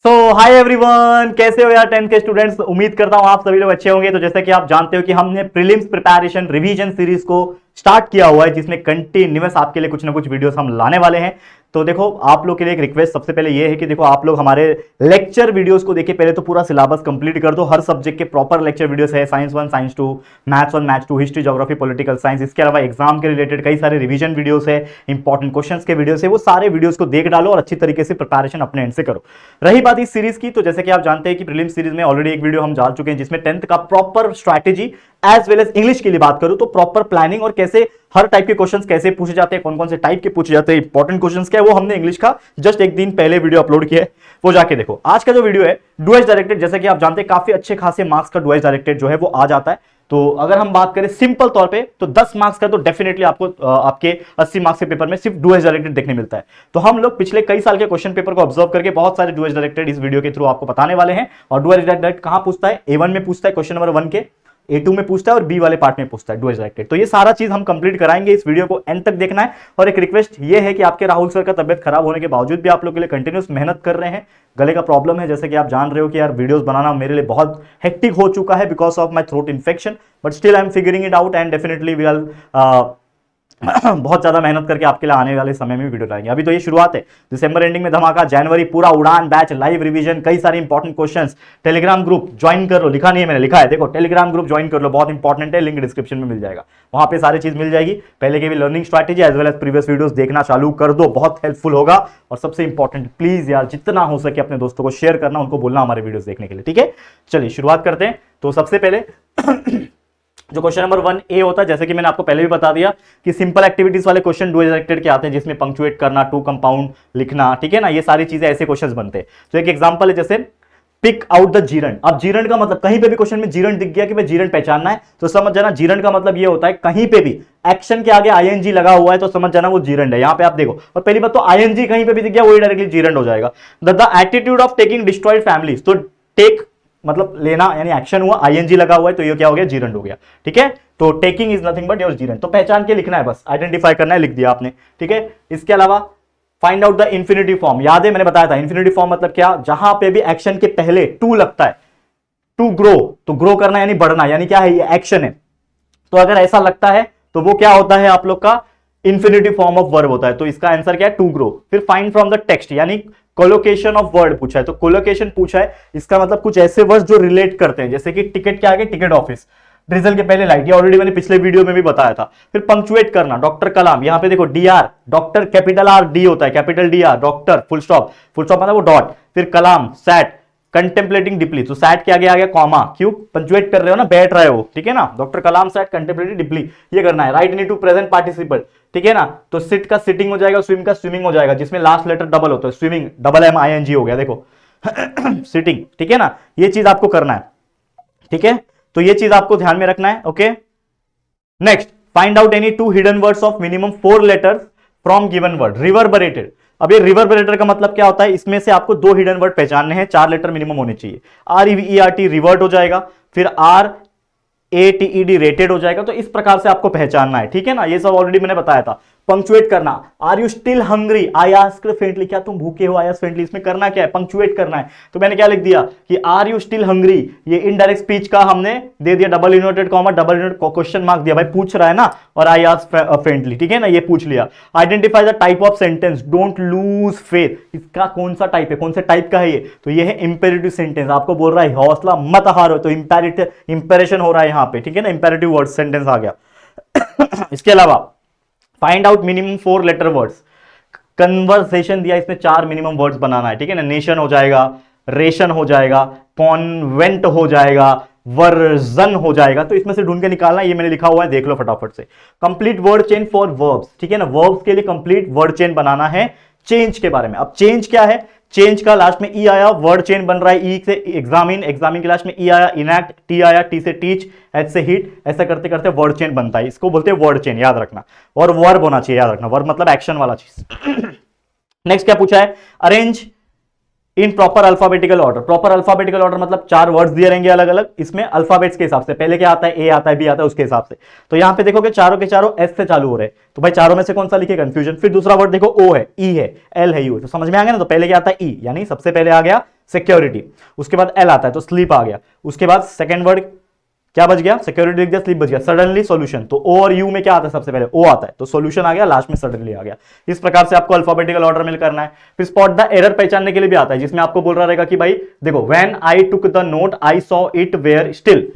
सो hi everyone, कैसे हो यार टेंथ के स्टूडेंट्स। उम्मीद करता हूं आप सभी लोग अच्छे होंगे। तो जैसे कि आप जानते हो कि हमने प्रीलिम्स प्रिपरेशन रिवीजन सीरीज को स्टार्ट किया हुआ है, जिसमें कंटिन्यूअस आपके लिए कुछ ना कुछ वीडियोस हम लाने वाले हैं। तो देखो, आप लोग के लिए एक रिक्वेस्ट सबसे पहले ये है कि देखो, आप लोग हमारे लेक्चर वीडियोस को देखिए। पहले तो पूरा सिलेबस कंप्लीट कर दो, हर सब्जेक्ट के प्रॉपर लेक्चर वीडियोस है। Science 1, science 2, maths 1, maths 2, history, geography, political science. इसके अलावा एग्जाम के रिलेटेड कई सारे रिवीजन वीडियोस है, इंपॉर्टेंट क्वेश्चंस के वीडियोस है। वो सारे वीडियोस को देख डालो और अच्छी तरीके से प्रिपरेशन अपने एंड से करो। रही बात इस सीरीज की, तो जैसे कि आप जानते हैं कि प्रीलिम्स सीरीज में ऑलरेडी एक वीडियो हम डाल चुके हैं, जिसमें 10th का proper strategy as well as English के लिए बात करूं तो प्रॉपर प्लानिंग और कैसे हर टाइप के क्वेश्चंस कैसे पूछे जाते हैं, कौन कौन से टाइप के पूछे जाते हैं, इंपॉर्टेंट क्वेश्चंस क्या है, वो हमने इंग्लिश का जस्ट एक दिन पहले वीडियो अपलोड किया है, वो जाके देखो। आज का जो वीडियो है डुएज डायरेक्टेड, जैसे कि आप जानते हैं काफी अच्छे खासे मार्क्स का डुएज डायरेक्टेड जो है वो आ जाता है। तो अगर हम बात करें सिंपल तौर पे, तो 10 मार्क्स का तो डेफिनेटली आपको आपके 80 मार्क्स के पेपर में सिर्फ डुएज डायरेक्टेड देखने मिलता है। तो हम लोग पिछले कई साल के क्वेश्चन पेपर को ऑब्जर्व करके बहुत सारे डुएज डायरेक्टेड इस वीडियो के थ्रू आपको बताने वाले हैं। और डुएज डायरेक्टेड कहां पूछता है? A1 में पूछता है क्वेश्चन नंबर 1 के, A2 में पूछता है और B वाले पार्ट में पूछता है डुएज डायरेक्टेड। तो ये सारा चीज हम कंप्लीट कराएंगे, इस वीडियो को एंड तक देखना है। और एक रिक्वेस्ट ये है कि आपके राहुल सर का तबियत खराब होने के बावजूद भी आप लोग के लिए कंटिन्यूस मेहनत कर रहे हैं। गले का प्रॉब्लम है, जैसे कि आप जान रहे हो कि यार वीडियोस बनाना मेरे लिए बहुत हेक्टिक हो चुका है because of my throat infection, but still I am figuring it out and definitely we are बहुत ज्यादा मेहनत करके आपके लिए आने वाले समय में वीडियो लाएंगे। अभी तो ये शुरुआत है, दिसंबर एंडिंग में धमाका, जनवरी पूरा उड़ान बैच, लाइव रिवीजन, कई सारे important questions. Telegram group join कर लो, लिखा नहीं है मैंने, लिखा है देखो, टेलीग्राम ग्रुप ज्वाइन कर लो, बहुत इंपॉर्टेंट है, लिंक डिस्क्रिप्शन में मिल जाएगा, वहां पे सारी चीज मिल जाएगी। पहले की भी learning strategy as well as previous videos देखना चालू कर दो, बहुत हेल्पफुल होगा। और सबसे इंपॉर्टेंट, प्लीज यार जितना हो सके अपने दोस्तों को शेयर करना, उनको बोलना हमारे वीडियोस देखने के लिए, ठीक है। चलिए शुरुआत करते हैं। तो सबसे पहले जो क्वेश्चन नंबर 1A होता है, जैसे कि मैंने आपको पहले भी बता दिया कि सिंपल एक्टिविटीज वाले क्वेश्चन डुएज डायरेक्टेड के आते हैं, जिसमें पंक्चुएट करना, टू कंपाउंड लिखना, ठीक है ना, ये सारी चीजें ऐसे क्वेश्चंस बनते हैं। तो एक एग्जांपल है, जैसे पिक आउट द जीरंड। अब जीरंड का मतलब, कहीं पे भी क्वेश्चन में जीरंड दिख गया कि भाई जीरंड पहचानना है, तो समझ जाना जीरंड का मतलब ये होता है, कहीं पे भी एक्शन के आगे आईएनजी लगा हुआ है तो समझ जाना वो जीरंड है। यहां पे आप देखो, और पहली बात तो आईएनजी कहीं पे भी दिख गया वही डायरेक्टली जीरंड हो जाएगा। The attitude of taking destroyed families, तो टेक मतलब लेना, यानी एक्शन हुआ, आईएनजी लगा हुआ है तो ये क्या हो गया? जीरंड हो गया, ठीक है। तो taking is nothing but your gerund, तो पहचान के लिखना है, बस आइडेंटिफाई करना है, लिख दिया आपने, ठीक है। इसके अलावा find out the infinity form, याद है मैंने बताया था इंफिनिटी फॉर्म मतलब क्या? जहां पे भी एक्शन के पहले टू लगता है, टू ग्रो, तो ग्रो करना यानी बढ़ना, यानी क्या है? ये एक्शन है। तो अगर ऐसा लगता है तो वो क्या होता है? आप लोग का इंफिनिटी फॉर्म ऑफ वर्ब होता है। तो इसका आंसर क्या है? To grow. फिर फाइंड फ्रॉम द टेक्स्ट, यानी कोलोकेशन ऑफ वर्ड पूछा है, तो कोलोकेशन पूछा है, इसका मतलब कुछ ऐसे वर्ड्स जो रिलेट करते हैं, जैसे कि टिकट के आगे टिकट ऑफिस, ड्रिजल के पहले लाइट, ये ऑलरेडी मैंने पिछले वीडियो में भी बताया था। फिर पंक्चुएट करना, डॉक्टर कलाम, यहां पे देखो DR, doctor capital R D होता है, capital D R, doctor full stop, full stop मतलब वो डॉट, फिर कलाम, सैट, कंटेम्पलेटिंग डीपली, तो सैट के आगे आ गया कॉमा, क्यों? पंक्चुएट कर रहे हो ना, बैठ रहे हो, ठीक है ना। डॉक्टर कलाम सैट कंटेम्पलेटिंग डीपली, ये करना है। राइट इनटू प्रेजेंट पार्टिसिपल, ठीक है ना। तो सिट का सिटिंग हो जाएगा, स्विम का स्विमिंग हो जाएगा, जिसमें लास्ट लेटर डबल होता है, swimming double M I N G हो गया, देखो सिटिंग, ठीक है ना। ये चीज आपको करना है, ठीक है। तो ये चीज आपको ध्यान में रखना है, okay. Next, find out any two hidden words of minimum 4 letters from given word. Reverberated, अब ये रिवर्बरेटर का मतलब क्या होता है? इसमें से आपको 2 हिडन वर्ड पहचानने हैं, 4 लेटर मिनिमम होने चाहिए। REVERT रिवर्ट हो जाएगा, फिर RATED रेटेड हो जाएगा। तो इस प्रकार से आपको पहचानना है, ठीक है ना। ये सब ऑलरेडी मैंने बताया था। पंक्चुएट करना, are you still hungry, I asked faintly, क्या तुम भूखे हो? आई आस्क्ड फेंटली, इसमें करना क्या है? पंक्चुएट करना है। तो मैंने क्या लिख दिया कि आर यू स्टिल हंग्री, ये इनडायरेक्ट स्पीच का हमने दे दिया, double inverted comma, double inverted question mark दिया, भाई पूछ रहा है ना, और आई आस्क्ड फ्रेंडली, ठीक है ना, ये पूछ लिया। Identify the type of sentence, don't lose faith, इसका कौन सा टाइप है, कौन से टाइप का है ये? तो ये है इंपेरेटिव सेंटेंस, आपको बोल रहा है हौसला मत हारो, तो इंपेरेशन हो रहा है यहां पे, ठीक है ना, इंपेरेटिव वर्ड सेंटेंस आ गया। इसके अलावा find out minimum 4 letter words, conversation दिया, इसमें 4 मिनिमम वर्ड्स बनाना है, ठीक है ना। नेशन हो जाएगा, रेशन हो जाएगा, कॉन्वेंट हो जाएगा, वर्जन हो जाएगा, तो इसमें से ढूंढ के निकालना, ये मैंने लिखा हुआ है, देख लो फटाफट से। Complete word chain for verbs, ठीक है ना, वर्ब्स के लिए कंप्लीट वर्ड चेन बनाना है। चेंज के बारे में, अब चेंज क्या है? चेंज का लास्ट में ई आया, वर्ड चेन बन रहा है। ई से एग्जामिन, एग्जामिन के लास्ट में ई आया, इनैक्ट, टी आया, टी से टीच, एच से हिट, ऐसा करते करते वर्ड चेन बनता है, इसको बोलते हैं वर्ड चेन, याद रखना। और वर्ब होना चाहिए, याद रखना, वर्ब मतलब एक्शन वाला चीज। नेक्स्ट क्या पूछा है? Arrange in proper alphabetical order. Proper alphabetical order मतलब 4 वर्ड्स दिए रहेंगे अलग अलग, इसमें अल्फाबेट्स के हिसाब से, पहले क्या आता है? ए आता है, बी आता है, उसके हिसाब से। तो यहां पे देखोगे चारों के चारों एस से चालू हो रहे हैं, तो भाई चारों में से कौन सा लिखे? कंफ्यूजन। फिर दूसरा वर्ड देखो, ओ है, ई है, एल है, यू है, तो समझ में आ गया ना। तो पहले क्या आता है? ई, यानी सबसे पहले आ गया सिक्योरिटी। उसके बाद एल आता है तो स्लीप आ गया। उसके बाद सेकेंड वर्ड क्या बच गया, सिक्योरिटी लिख दिया, स्लीप बच गया। सडनली सॉल्यूशन, तो ओ और यू में क्या आता है, सबसे पहले ओ आता है तो सॉल्यूशन आ गया, लास्ट में सडनली आ गया। इस प्रकार से आपको अल्फाबेटिकल ऑर्डर में करना है। फिर स्पॉट द एरर पहचानने के लिए भी आता है, जिसमें आपको बोल रहा रहेगा कि भाई देखो, when I took the note I saw it where still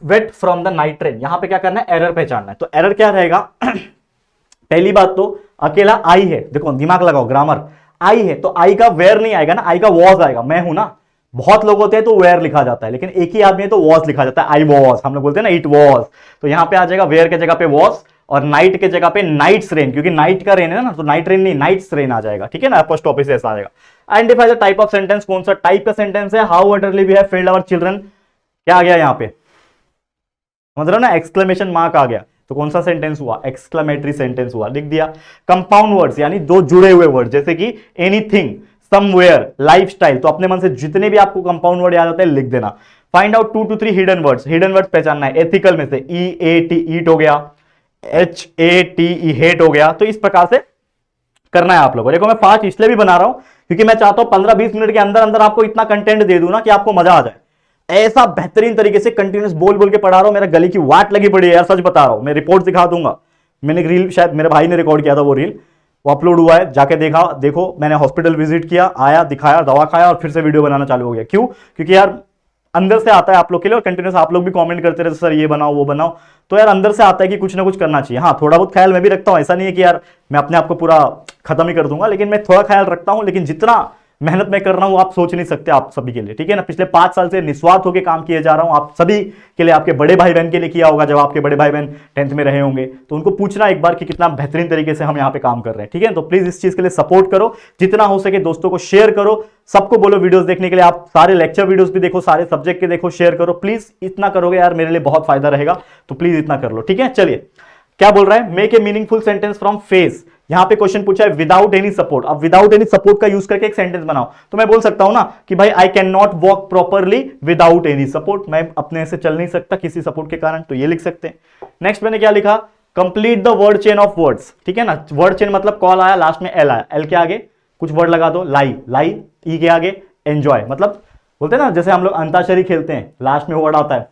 wet from the night train. यहां पे क्या करना है, एरर पहचानना है। तो एरर क्या रहेगा पहली बात तो अकेला आई है, देखो दिमाग लगाओ, ग्रामर आई है तो आई का वेयर नहीं आएगा ना, आई का वॉज आएगा, मैं हूं ना। बहुत लोग होते हैं तो वेयर लिखा जाता है, लेकिन एक ही आदमी है तो वॉज लिखा जाता है, आई वॉज, हम लोग बोलते हैं ना इट वॉज। तो यहां पे आ जाएगा वेयर के जगह पे वॉज, और नाइट के जगह पे नाइट्स रेन, क्योंकि नाइट का रेन है ना, तो नाइट रेन नहीं नाइट्स रेन आ जाएगा, ठीक है ना, अपोस्ट्रोफी से ऐसा आ जाएगा। Identify the type of sentence, कौन सा टाइप का सेंटेंस है, how early we have failed our children, क्या आ गया यहां पे, समझ रहे हो ना, एक्सक्लेमेशन मार्क आ गया। तो कौन सा सेंटेंस हुआ, एक्सक्लेमेटरी सेंटेंस हुआ, लिख दिया। कंपाउंड वर्ड्स यानी दो जुड़े हुए वर्ड, जैसे कि एनीथिंग, समवेयर, लाइफस्टाइल, तो अपने मन से जितने भी आपको कंपाउंड वर्ड याद आते हैं लिख देना। Find out 2 to 3 hidden words, hidden words पहचानना है। एथिकल में से ई ए टी ईट हो गया, H A T E hate हो गया। तो इस प्रकार से करना है आप लोगों को। देखो मैं 5 इसलिए भी बना रहा हूं क्योंकि मैं चाहता हूं 15-20 मिनट के अंदर अंदर आपको इतना कंटेंट दे दूं ना कि आपको मजा आ जाए। ऐसा बेहतरीन तरीके से कंटिन्यूस बोल बोल के पढ़ा रहा हूं, मेरा गले की वाट लगी पड़ी है यार, सच बता रहा हूं। मैं रिपोर्ट दिखा दूंगा, मैंने एक रील, शायद मेरे भाई ने रिकॉर्ड किया था वो रील, वो अपलोड हुआ है, जाके देखा देखो। मैंने हॉस्पिटल विजिट किया, आया, दिखाया, दवा खाया और फिर से वीडियो बनाना चालू हो गया। क्यों, क्योंकि यार अंदर से आता है आप लोग के लिए, और कंटिन्यूस आप लोग भी कमेंट करते रहते सर ये बनाओ वो बनाओ, तो यार अंदर से आता है कि कुछ ना कुछ करना चाहिए। हाँ थोड़ा बहुत ख्याल मैं भी रखता हूं, ऐसा नहीं है कि यार मैं अपने आप को पूरा खत्म ही कर दूंगा, लेकिन मैं थोड़ा ख्याल रखता हूं। लेकिन जितना मेहनत मैं कर रहा हूं आप सोच नहीं सकते, आप सभी के लिए, ठीक है ना। पिछले 5 साल से निस्वार्थ होकर काम किए जा रहा हूं आप सभी के लिए, आपके बड़े भाई बहन के लिए किया होगा। जब आपके बड़े भाई बहन 10th में रहे होंगे तो उनको पूछना एक बार कि कितना बेहतरीन तरीके से हम यहाँ पे काम कर रहे हैं, ठीक है। तो प्लीज इस चीज के लिए सपोर्ट करो, जितना हो सके दोस्तों को शेयर करो, सबको बोलो वीडियोस देखने के लिए। आप सारे लेक्चर वीडियोस भी देखो, सारे सब्जेक्ट के देखो, शेयर करो प्लीज। इतना करोगे यार मेरे लिए बहुत फायदा रहेगा, तो प्लीज इतना कर लो, ठीक है। चलिए क्या बोल रहा है, make a meaningful sentence from face. यहां पे क्वेश्चन पूछा है विदाउट एनी सपोर्ट। अब विदाउट एनी सपोर्ट का यूज करके एक सेंटेंस बनाओ, तो मैं बोल सकता हूं ना कि भाई I can not walk properly without any support, मैं अपने से चल नहीं सकता किसी सपोर्ट के कारण, तो ये लिख सकते हैं। नेक्स्ट मैंने क्या लिखा, complete the word chain of words, ठीक है ना। वर्ड चेन मतलब कॉल आया, लास्ट में एल आया, एल के आगे कुछ वर्ड लगा दो, लाई, लाई, ई के आगे एंजॉय, मतलब बोलते हैं ना जैसे हम लोग अंताक्षरी खेलते हैं, लास्ट में वर्ड आता है,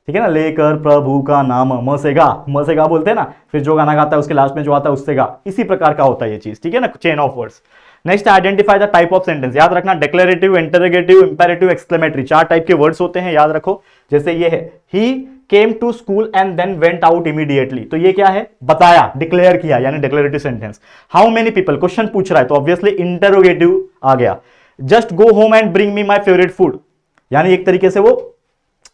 ठीक है ना, लेकर प्रभु का नाम, म से गा बोलते हैं ना, फिर जो गाना गाता है उसके लास्ट में जो आता है उससे गा, इसी प्रकार का होता है ये चीज, ठीक है ना, chain of words. Next identify the type of sentence, याद रखना declarative, interrogative, imperative, exclamatory, 4 type के वर्ड्स होते हैं, याद रखो। जैसे ये है, he came to school and then went out immediately, तो ये क्या है, बताया, डिक्लेयर किया, यानी declarative sentence. How many people, question पूछ रहा है तो ऑब्वियसली इंटरोगेटिव आ गया। Just go home and bring me my favourite food, यानी एक तरीके से वो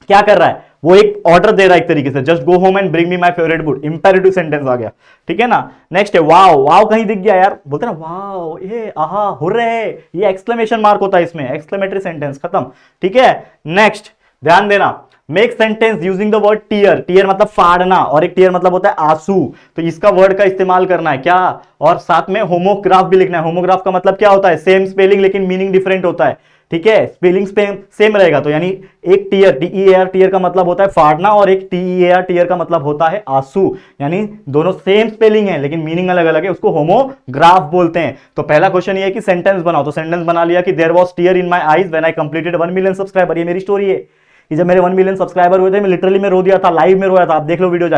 क्या कर रहा है, वो एक ऑर्डर दे रहा है एक तरीके से, just go home and bring me my favourite food, imperative sentence आ गया, ठीक है ना। नेक्स्ट है वाओ, वाओ कहीं दिख गया यार, बोलते ना वाओ, ये आहा हुर्रे, ये एक्सक्लेमेशन मार्क होता है इसमें, एक्सक्लेमेटरी सेंटेंस खत्म, ठीक है। नेक्स्ट ध्यान देना, make sentence using the word tear, tear मतलब फाड़ना, और एक टीयर मतलब होता है आंसू, तो इसका वर्ड का इस्तेमाल करना है क्या, और साथ में होमोग्राफ भी लिखना है। होमोग्राफ का मतलब क्या होता है, सेम स्पेलिंग लेकिन मीनिंग डिफरेंट होता है, ठीक है, स्पेलिंग सेम रहेगा। तो यानी एक टीयर, टीईएआर टीयर का मतलब होता है फाड़ना, और एक टीईएआर टीयर का मतलब होता है आंसू, यानी दोनों सेम स्पेलिंग है लेकिन मीनिंग अलग अलग है, उसको होमोग्राफ बोलते हैं। तो पहला क्वेश्चन ये है कि सेंटेंस बनाओ, तो सेंटेंस बना लिया कि there was tear in my eyes when I completed 1 million subscriber. ये मेरी स्टोरी है कि जब मेरे 1 मिलियन सब्सक्राइबर हुए थे, मैं लिटरली में रो दिया था, लाइव में रोया था। आप देख लो वीडियो,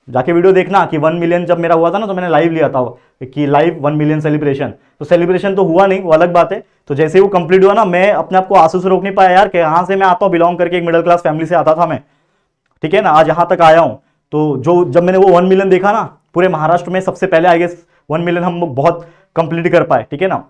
जाके वीडियो देखना कि 1 मिलियन जब मेरा हुआ था ना, तो मैंने लाइव लिया था कि लाइव 1 मिलियन सेलिब्रेशन। तो सेलिब्रेशन तो हुआ नहीं, वो अलग बात है। तो जैसे ही वो कंप्लीट हुआ ना, मैं अपने आप को आंसू से रोक नहीं पाया यार, कि यहाँ से मैं आता हूँ, बिलोंग करके एक मिडिल क्लास फैमिली से आता था मैं, ठीक है ना, आज यहाँ तक आया हूँ। तो जब मैंने वो 1 मिलियन देखा ना, पूरे महाराष्ट्र में सबसे पहले आई गेस 1 मिलियन हम बहुत कंप्लीट कर पाए, ठीक है ना।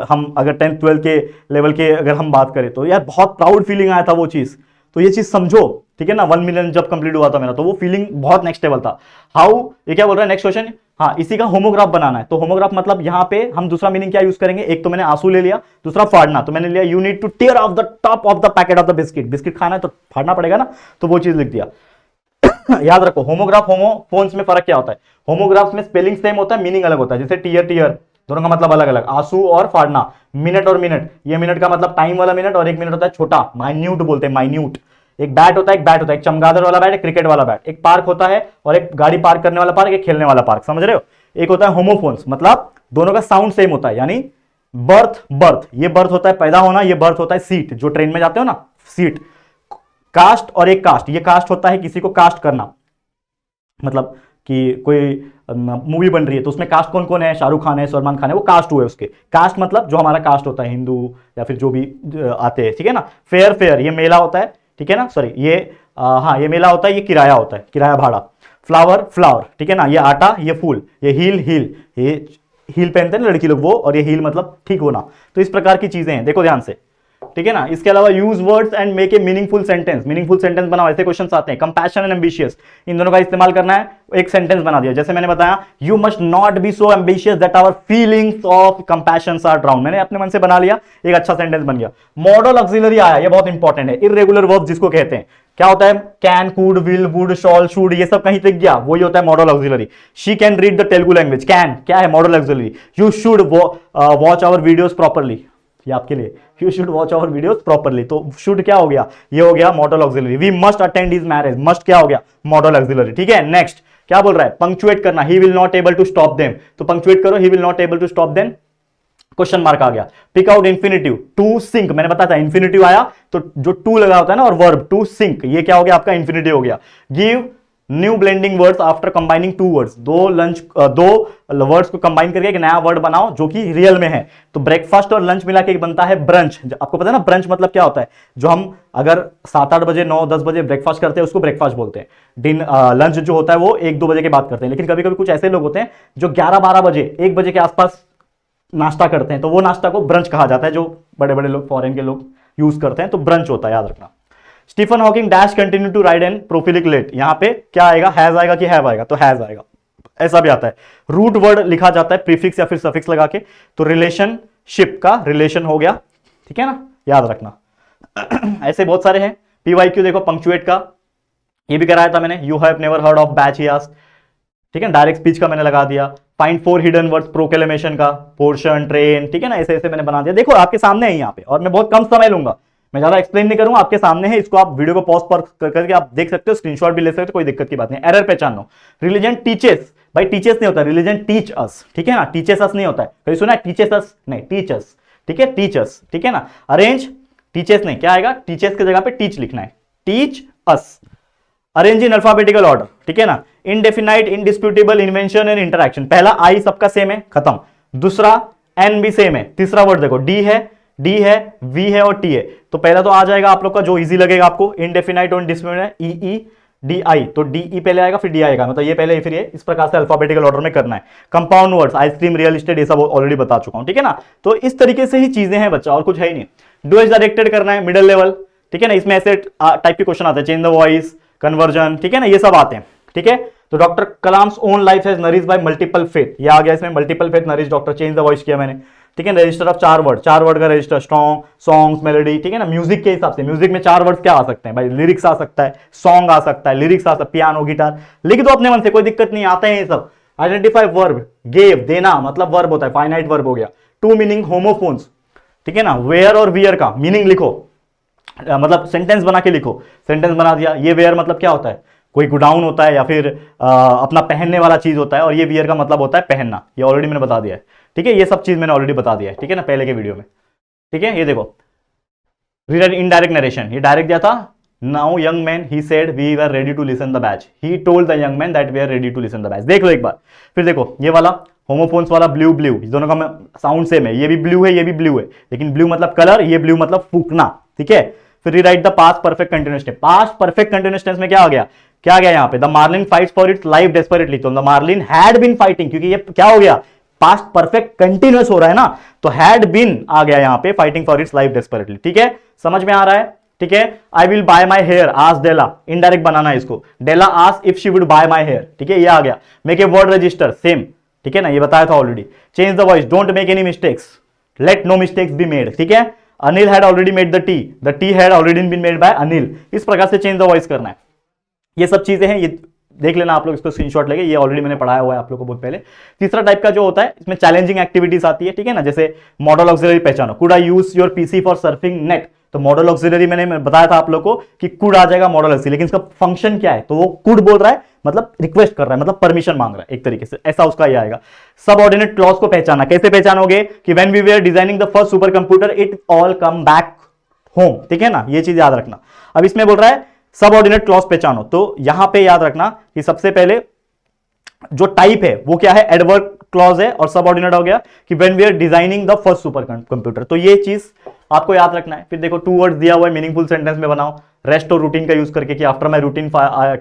हम अगर 10th 12th के लेवल के अगर हम बात करें तो यार बहुत प्राउड फीलिंग आया था वो चीज, तो ये चीज समझो, ठीक है ना। 1 मिलियन जब कंप्लीट हुआ था मेरा, तो वो फीलिंग बहुत नेक्स्ट लेवल था। हाउ, ये क्या बोल रहा है नेक्स्ट क्वेश्चन, हाँ इसी का होमोग्राफ बनाना है। तो होमोग्राफ मतलब यहाँ पे हम दूसरा मीनिंग क्या यूज करेंगे, एक तो मैंने आंसू ले लिया, दूसरा फाड़ना, तो मैंने लिया you need to tear off the top of the packet of the biscuit, biscuit खाना है तो फाड़ना पड़ेगा ना, तो वो चीज लिख दिया। याद रखो होमोग्राफ होमोफोन्स में फर्क क्या होता है, होमोग्राफ्स में स्पेलिंग सेम होता है, मीनिंग अलग होता है। जैसे टीयर टीयर दोनों का मतलब अलग अलग, आंसू और फाड़ना, मिनट और मिनट, ये मिनट का मतलब टाइम वाला मिनट, और एक मिनट होता है छोटा, माइन्यूट बोलते हैं, माइन्यूट। एक बैट होता है, एक बैट होता है, एक चमगादड़ वाला बैट, एक क्रिकेट वाला बैट, एक पार्क होता है और एक गाड़ी पार्क करने वाला पार्क, एक खेलने वाला पार्क, समझ रहे हो। एक होता है होमोफोन्स, मतलब दोनों का साउंड सेम होता है, यानी बर्थ, बर्थ ये बर्थ होता है पैदा होना, ये बर्थ होता है सीट, जो ट्रेन में जाते हो ना सीट। कास्ट और एक कास्ट, ये कास्ट होता है किसी को कास्ट करना, मतलब कि कोई मूवी बन रही है तो उसमें कास्ट कौन कौन है, शाहरुख खान है, सलमान खान है, वो कास्ट हुए उसके। कास्ट मतलब जो हमारा कास्ट होता है हिंदू या फिर जो भी आते हैं, ठीक है ना। फेयर, फेयर ये मेला होता है, ठीक है ना, सॉरी ये हाँ ये मेला होता है, ये किराया होता है, किराया भाड़ा। फ्लावर, फ्लावर, ठीक है ना, ये आटा, ये फूल, ये हील, हील, ये हील पहनते हैं ना लड़की लोग वो, और ये हील मतलब ठीक होना। तो इस प्रकार की चीजें हैं, देखो ध्यान से, ठीक है ना। इसके अलावा use words and make a meaningful sentence, meaningful sentence बनाओ, ऐसे क्वेश्चंस आते हैं। कंपैशन एंड एम्बिशियस, इन दोनों का इस्तेमाल करना है, एक सेंटेंस बना दिया। जैसे मैंने बताया, you must not be so ambitious that our feelings of compassion are drown, मैंने अपने मन से बना लिया, एक अच्छा सेंटेंस बन गया। मॉडल ऑक्सिलरी आया, ये बहुत इंपॉर्टेंट है, इर्रेगुलर वर्ब जिसको कहते हैं, क्या होता है, can, could, will, would, shall, should, ये सब कहीं तक गया, वही होता है modal auxiliary. She can read the Telugu language, can क्या है, modal auxiliary. You should watch our videos properly, ये आपके लिए, you should watch our videos properly, तो शुड क्या हो गया, ये हो गया modal auxiliary. We must attend his marriage, must क्या हो गया, मॉडल ऑक्सिलरी, ठीक है। नेक्स्ट क्या बोल रहा है, पंक्चुएट करना, he will not able to stop them, तो पंक्चुएट करो, he will not able to stop them, question mark आ गया। Pick out infinitive, to sink, मैंने बताया था इन्फिनिटिव आया तो जो टू लगा होता है ना, और वर्ब टू सिंक, ये क्या हो गया आपका, इन्फिनिटिव हो गया। Give new blending words after combining two words, दो वर्ड्स को कंबाइन करके एक नया वर्ड बनाओ जो कि रियल में है। तो ब्रेकफास्ट और लंच मिला के बनता है ब्रंच, आपको पता है ना ब्रंच मतलब क्या होता है, जो हम अगर 7-8 बजे 9-10 बजे ब्रेकफास्ट करते हैं उसको ब्रेकफास्ट बोलते हैं। लंच जो होता है वो 1-2 बजे के बाद करते हैं, लेकिन कभी कभी कुछ ऐसे लोग होते हैं जो 11-12 बजे 1 बजे के आसपास नाश्ता करते हैं, तो वो नाश्ता को ब्रंच कहा जाता है, जो बड़े बड़े लोग फॉरेन के लोग यूज करते हैं, तो ब्रंच होता है, याद रखना। Stephen Hawking dash continue to write and prolific late, यहां पे क्या आएगा, हैज आएगा कि हैव आएगा, तो हैज आएगा, ऐसा भी आता है। रूट वर्ड लिखा जाता है प्रीफिक्स या फिर सफिक्स लगा के, तो रिलेशनशिप का रिलेशन हो गया, ठीक है ना, याद रखना। ऐसे बहुत सारे हैं। पीवाईक्यू देखो, पंक्चुएट का ये भी कराया था मैंने, you have never heard of batch, ठीक है, डायरेक्ट स्पीच का मैंने लगा दिया। फाइंड 4 हिडन वर्ड्स प्रोक्लेमेशन का, पोर्शन, ट्रेन, ठीक है ना, ऐसे ऐसे मैंने बना दिया। देखो आपके सामने है यहाँ पे, और मैं बहुत कम समय लूंगा, मैं ज्यादा एक्सप्लेन नहीं करूंगा, आपके सामने है, इसको आप वीडियो को पॉज पर करके आप देख सकते हो, स्क्रीनशॉट भी ले सकते हो, कोई दिक्कत की बात नहीं। एरर पहचानो, रिलीजन टीचेस, भाई टीचेस नहीं होता, रिलीजन टीच अस, ठीक है ना, टीचेस अस नहीं होता है, कभी सुना है टीचेस अस, नहीं टीचर्स, ठीक है, टीचर्स, ठीक है ना। अरेंज टीचेस नहीं, क्या आएगा, टीचेस की जगह पे टीच लिखना है, teach us. Arrange in alphabetical order, ठीक है ना। इनडेफिनाइट, इंडिस्प्यूटेबल, इन्वेंशन एंड इंटरैक्शन, पहला आई सबका सेम है, खत्म। दूसरा एन भी सेम है। तीसरा वर्ड देखो, डी है, वी है और टी है, तो पहला तो आ जाएगा आप लोग का जो इजी लगेगा आपको, इनडेफिनाइट और इंडिस्प्यूटेड, ई डी आई, तो डी ई पहले आएगा फिर डी आएगा, मतलब ये पहले फिर ये, इस प्रकार से अल्फाबेटिकल ऑर्डर में करना है। Compound words, ice cream, real estate, ये सब ऑलरेडी बता चुका हूं, ठीक है ना। तो इस तरीके से ही चीजें हैं बच्चा, और कुछ है ही नहीं। डू एज डायरेक्टेड करना है, मिडिल लेवल, ठीक है ना, इसमें ऐसे टाइप के क्वेश्चन आते हैं, चेंज द वॉइस, कन्वर्जन, ठीक है ना, ये सब आते हैं, ठीक है। तो doctor Kalam's own life has nourished bye multiple faith, ये आ गया इसमें, multiple faith nourish doctor, change the voice किया मैंने, ठीक है। रजिस्टर ऑफ 4 वर्ड, 4 वर्ड का रजिस्टर, स्ट्रॉन्ग, सॉन्ग्स, मेलोडी, ठीक है ना। म्यूजिक के हिसाब से, म्यूजिक में 4 वर्ड क्या आ सकते हैं भाई, लिरिक्स आ सकता है, सॉन्ग आ सकता है, लिरिक्स आ सकता है, पियानो, गिटार, लिख दो अपने मन से, कोई दिक्कत नहीं, आते हैं ये सब। आइडेंटिफाई वर्ब, गेव देना मतलब वर्ब होता है, फाइनाइट वर्ब हो गया। 2 मीनिंग होमोफोन्स, ठीक है ना, वेयर और वियर का मीनिंग लिखो, मतलब सेंटेंस बना के लिखो, सेंटेंस बना दिया। ये वेयर मतलब क्या होता है, कोई गुडाउन होता है या फिर अपना पहनने वाला चीज होता है, और ये वियर का मतलब होता है पहनना, ये ऑलरेडी मैंने बता दिया है, ठीक है, ये सब चीज मैंने ऑलरेडी बता दिया है, ठीक है ना, पहले के वीडियो में, ठीक है। ये देखो इनडायरेक्ट नरेशन, ये डायरेक्ट दिया था, now young man he said we were ready to listen the batch, he told the young man that we are ready to listen the batch, देख लो एक बार। फिर देखो ये वाला होमोफोन्स वाला, ब्लू ब्लू, दोनों का साउंड सेम है, ये भी ब्लू है, ये भी ब्लू है, लेकिन ब्लू मतलब कलर, ये ब्लू मतलब फूकना, ठीक है। फिर rewrite the past perfect continuous tense, past perfect continuous tense में क्या आ गया, क्या आ गया यहाँ पे, the marlin fights for its life desperately, तो the marlin had been fighting, क्योंकि ये क्या हो गया, पास्ट परफेक्ट कंटीन्यूअस हो रहा है ना, तो हैड बीन आ गया यहाँ पे, fighting for its life desperately, ठीक है, समझ में आ रहा है, ठीक है। I will buy my hair, ask Della, indirect बनाना है इसको, Della ask if she would buy my hair, ठीक है, ये आ गया। Make a word register, same, ठीक है ना, ये बताया था already. Change the voice, don't make any mistakes, let no mistakes be made, ठीक है। Anil had already made the tea had already been made by Anil, इस प्रकार से चेंज द वॉइस करना है। ये सब चीजें हैं, ये देख लेना आप लोग, इसको स्क्रीनशॉट लेके, ये ऑलरेडी मैंने पढ़ाया हुआ है आप लोगों को बहुत पहले। तीसरा टाइप का जो होता है, इसमें चैलेंजिंग एक्टिविटीज आती है, ठीक है ना, जैसे मॉडल ऑक्सिलरी पहचानो, could I use your PC for surfing net, तो मॉडल ऑक्सिलरी मैंने बताया था आप लोग को कि कुड आ जाएगा मॉडल ऑक्सिलरी, लेकिन इसका फंक्शन क्या है, तो वो कुड बोल रहा है मतलब रिक्वेस्ट कर रहा है, मतलब परमिशन मांग रहा है एक तरीके से, ऐसा उसका ये आएगा। सबऑर्डिनेट क्लॉज को पहचाना, कैसे पहचानोगे कि when we were designing the first super computer it all come back home, ठीक है ना, ये चीज याद रखना। अब इसमें बोल रहा है सबऑर्डिनेट क्लॉज पहचानो, तो यहां पे याद रखना कि सबसे पहले जो टाइप है वो क्या है, एडवर्ब क्लॉज है, और सबऑर्डिनेट हो गया कि when we are designing the first super computer, तो ये चीज आपको याद रखना है। फिर देखो 2 वर्ड्स दिया हुआ है, मीनिंगफुल सेंटेंस में बनाओ, रेस्ट और रूटीन का यूज करके कि after my routine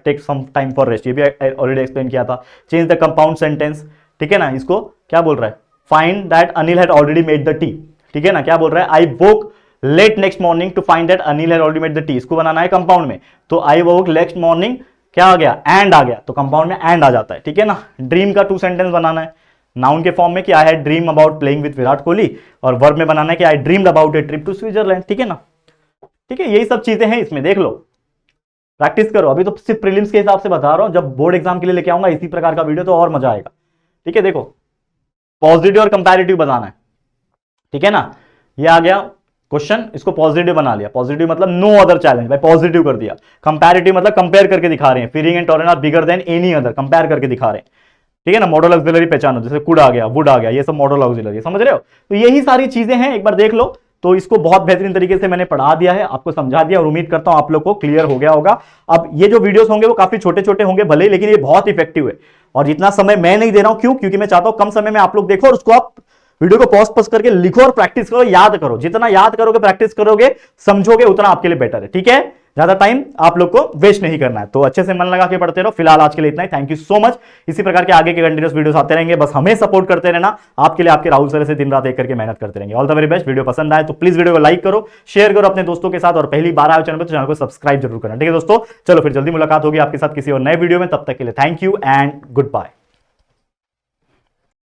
take some time for rest, ये भी ऑलरेडी एक्सप्लेन किया था। चेंज द कंपाउंड सेंटेंस, ठीक है ना, इसको क्या बोल रहा है, find that Anil had already made the tea, ठीक है ना, क्या बोल रहा है, I woke late next morning to find that Anil had already made the tea, इसको बनाना है कंपाउंड में, तो आई वोक नेक्स्ट मॉर्निंग क्या आ गया, एंड आ गया, तो कंपाउंड में एंड आ जाता है, ठीक है ना। ड्रीम का 2 सेंटेंस बनाना है, नाउन के फॉर्म में कि I had dream about playing with Virat Kohli, और वर्ब में बनाना है कि I dreamed about a trip to Switzerland, ठीक है ना। ठीक है, यही सब चीजें हैं इसमें, देख लो, प्रैक्टिस करो। अभी तो सिर्फ प्रीलिम्स के हिसाब से बता रहा हूं, जब बोर्ड एग्जाम के लिए लेके आऊंगा इसी प्रकार का वीडियो तो और मजा आएगा, ठीक है। देखो पॉजिटिव और कंपैरेटिव बनाना है, ठीक है ना, ये आ गया क्वेश्चन, इसको पॉजिटिव बना लिया, पॉजिटिव मतलब नो अदर चैलेंज, भाई पॉजिटिव कर दिया। कंपैरेटिव मतलब कंपेयर करके दिखा रहे हैं, feeling and tolerance are bigger than any other, compare करके दिखा रहे हैं, ठीक है ना। मॉडल ऑक्सिलरी पहचानो, जैसे कुड आ गया, वुड आ गया, ये सब मॉडल ऑक्सिलरी, समझ रहे हो, तो यही सारी चीजें हैं, एक बार देख लो। तो इसको बहुत बेहतरीन तरीके से मैंने पढ़ा दिया है, आपको समझा दिया, और उम्मीद करता हूं आप लोग को क्लियर हो गया होगा। अब ये जो वीडियोस होंगे वो काफी छोटे छोटे होंगे भले, लेकिन ये बहुत इफेक्टिव है, और जितना समय मैं नहीं दे रहा हूं, क्यों, क्योंकि मैं चाहता हूं कम समय में आप लोग देखो और उसको आप वीडियो को पॉज करके लिखो और प्रैक्टिस करो, याद करो, जितना याद करोगे प्रैक्टिस करोगे समझोगे उतना आपके लिए बेटर है, ठीक है। ज्यादा टाइम आप लोग को वेस्ट नहीं करना है, तो अच्छे से मन लगा के पढ़ते रहो। फिलहाल आज के लिए इतना ही, थैंक यू सो मच। इसी प्रकार के आगे के कंटिन्यूस वीडियोस आते रहेंगे, बस हमें सपोर्ट करते रहना, आपके लिए आपके राहुल सर से दिन रात एक करके मेहनत करते रहेंगे। All the very best. Video पसंद आए तो प्लीज वीडियो को लाइक करो, शेयर करो अपने दोस्तों के साथ, और पहली बार आए चैनल पर तो चैनल को सब्सक्राइब जरूर करना, ठीक है दोस्तों। चलो फिर जल्दी मुलाकात होगी आपके साथ किसी और नए वीडियो में, तब तक के लिए thank you and good bye.